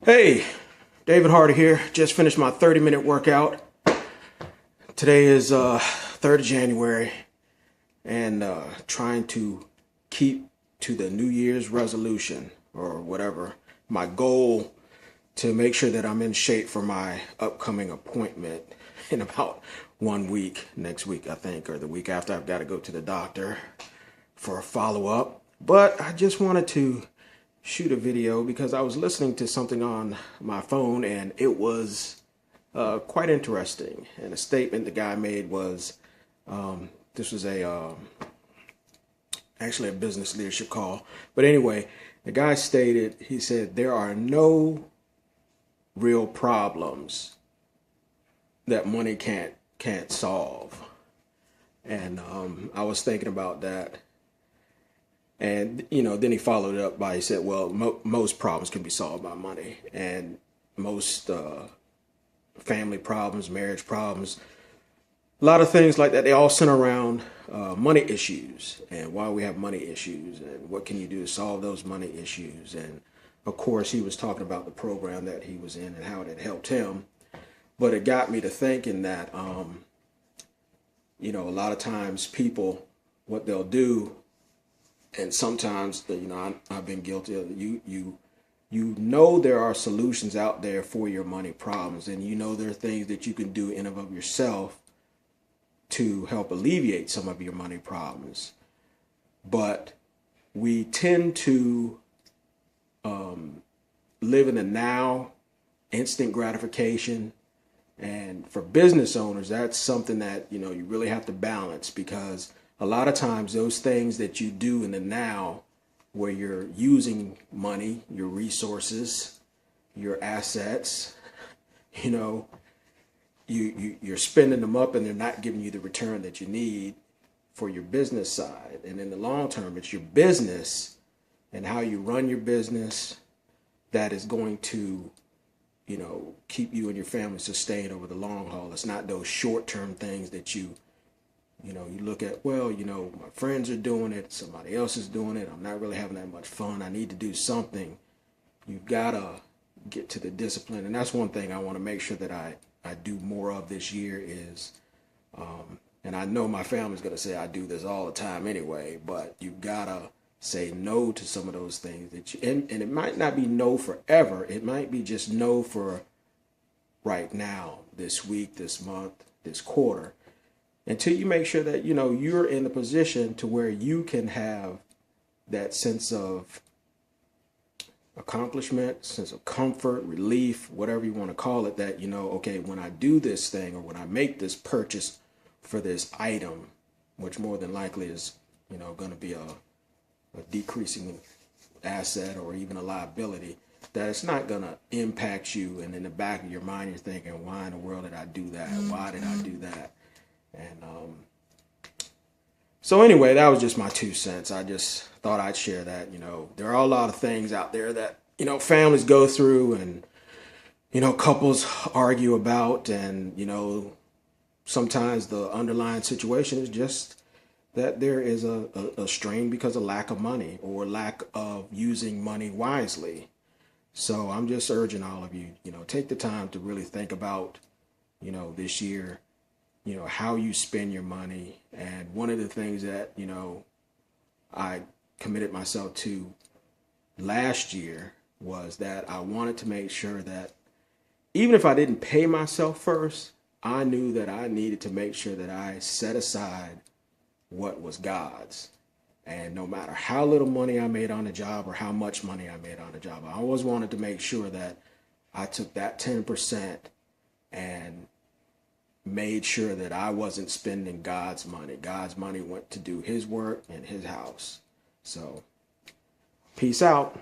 Hey, David Hardy here. Just finished my 30-minute workout. Today is 3rd of January and trying to keep to the New Year's resolution or whatever. My goal to make sure that I'm in shape for my upcoming appointment in about 1 week, next week I think, or the week after. I've got to go to the doctor for a follow-up. But I just wanted to shoot a video because I was listening to something on my phone and it was quite interesting. And a statement the guy made was, this was actually a business leadership call. But anyway, the guy stated, he said, there are no real problems that money can't solve. And I was thinking about that. And, then he followed it up by, he said, well, most problems can be solved by money. And most family problems, marriage problems, a lot of things like that, they all center around money issues and why we have money issues and what can you do to solve those money issues. And, of course, he was talking about the program that he was in and how it had helped him. But it got me to thinking that, a lot of times people, what they'll do, and sometimes, I've been guilty of it. You there are solutions out there for your money problems, and there are things that you can do in and of yourself to help alleviate some of your money problems. But we tend to live in the now, instant gratification. And for business owners, that's something that, you really have to balance, because a lot of times those things that you do in the now, where you're using money, your resources, your assets, you're spending them up and they're not giving you the return that you need for your business side. And in the long term, it's your business and how you run your business that is going to, keep you and your family sustained over the long haul. It's not those short-term things that you look at, well, my friends are doing it, somebody else is doing it, I'm not really having that much fun, I need to do something. You've got to get to the discipline. And that's one thing I want to make sure that I do more of this year is, and I know my family's going to say I do this all the time anyway, but you've got to say no to some of those things that and it might not be no forever. It might be just no for right now, this week, this month, this quarter, until you make sure that, you're in the position to where you can have that sense of accomplishment, sense of comfort, relief, whatever you want to call it, that, okay, when I do this thing or when I make this purchase for this item, which more than likely is, going to be a decreasing asset or even a liability, that it's not going to impact you. And in the back of your mind, you're thinking, why in the world did I do that? Why did I do that? And so anyway, that was just my 2 cents. I just thought I'd share that. There are a lot of things out there that, families go through and, couples argue about. And, sometimes the underlying situation is just that there is a strain because of lack of money or lack of using money wisely. So I'm just urging all of you, take the time to really think about, this year, how you spend your money. And one of the things that, I committed myself to last year was that I wanted to make sure that even if I didn't pay myself first, I knew that I needed to make sure that I set aside what was God's. And no matter how little money I made on the job or how much money I made on the job, I always wanted to make sure that I took that 10% and made sure that I wasn't spending God's money. God's money went to do his work in his house. So, peace out.